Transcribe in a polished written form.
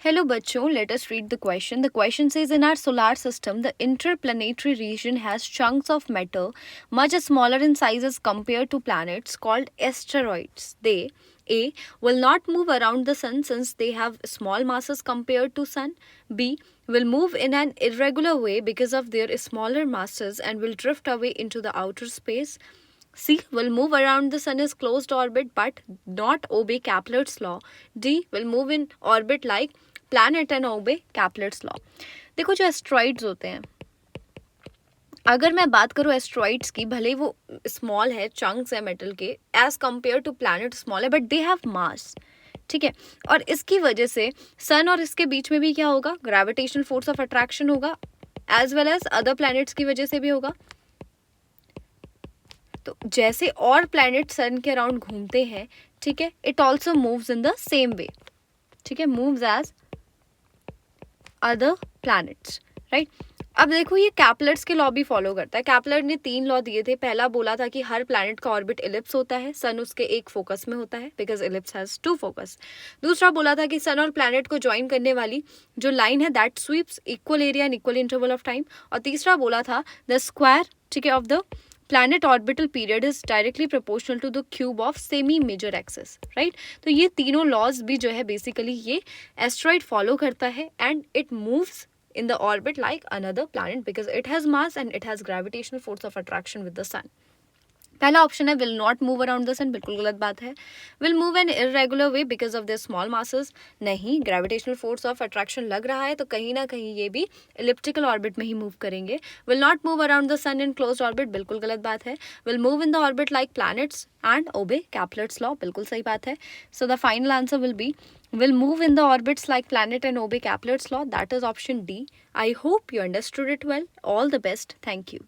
Hello bachcho, let us read the question. The question says in our solar system, the interplanetary region has chunks of matter much smaller in size as compared to planets called asteroids. They A. will not move around the sun since they have small masses compared to sun. B. will move in an irregular way because of their smaller masses and will drift away into the outer space. C. will move around the sun's closed orbit but not obey Kepler's law. D. will move in orbit like planet and obey Kepler's law. देखो जो asteroids होते हैं, अगर मैं बात करूँ asteroids की, भले वो स्मॉल है, चंक्स है मेटल के, as compare to planet small है, बट दे हैव मास. ठीक है, और इसकी वजह से सन और इसके बीच में भी क्या होगा, ग्रेविटेशनल फोर्स ऑफ अट्रैक्शन होगा, as well as other planets की वजह से भी होगा. तो जैसे और प्लैनेट सन के अराउंड घूमते हैं, ठीक है, it also moves in the same way. ठीक है, moves as other planets, right. अब देखो ये कैपलर्स के लॉ भी फॉलो करता है. कैपलर ने 3 लॉ दिए थे. पहला बोला था कि हर प्लैनेट का ऑर्बिट इलिप्स होता है, सन उसके एक फोकस में होता है बिकॉज इलिप्स हैज 2 फोकस. दूसरा बोला था कि सन और प्लैनेट को ज्वाइन करने वाली जो लाइन है that sweeps equal area and equal interval of time. और तीसरा बोला था द स्क्वायर, ठीक है, of the planet orbital period is directly proportional to the cube of semi major axis, right. तो ये तीनों लॉज भी जो है बेसिकली ये एस्ट्रॉइड फॉलो करता है and it moves in the orbit like another planet because it has mass and it has gravitational force of attraction with the sun. पहला ऑप्शन है will not move around the sun, बिल्कुल गलत बात है. Will move in irregular way because of the small masses, नहीं. Gravitational force of attraction लग रहा है तो कहीं ना कहीं ये भी इलिप्टिकल ऑर्बिट में ही मूव करेंगे. Will not move around the sun in closed orbit, बिल्कुल गलत बात है. Will move in the orbit like planets and obey Kepler's law, बिल्कुल सही बात है. So the final answer will be will move in the orbits like planet and obey Kepler's law. That is option D. I hope you understood it well. All the best. Thank you.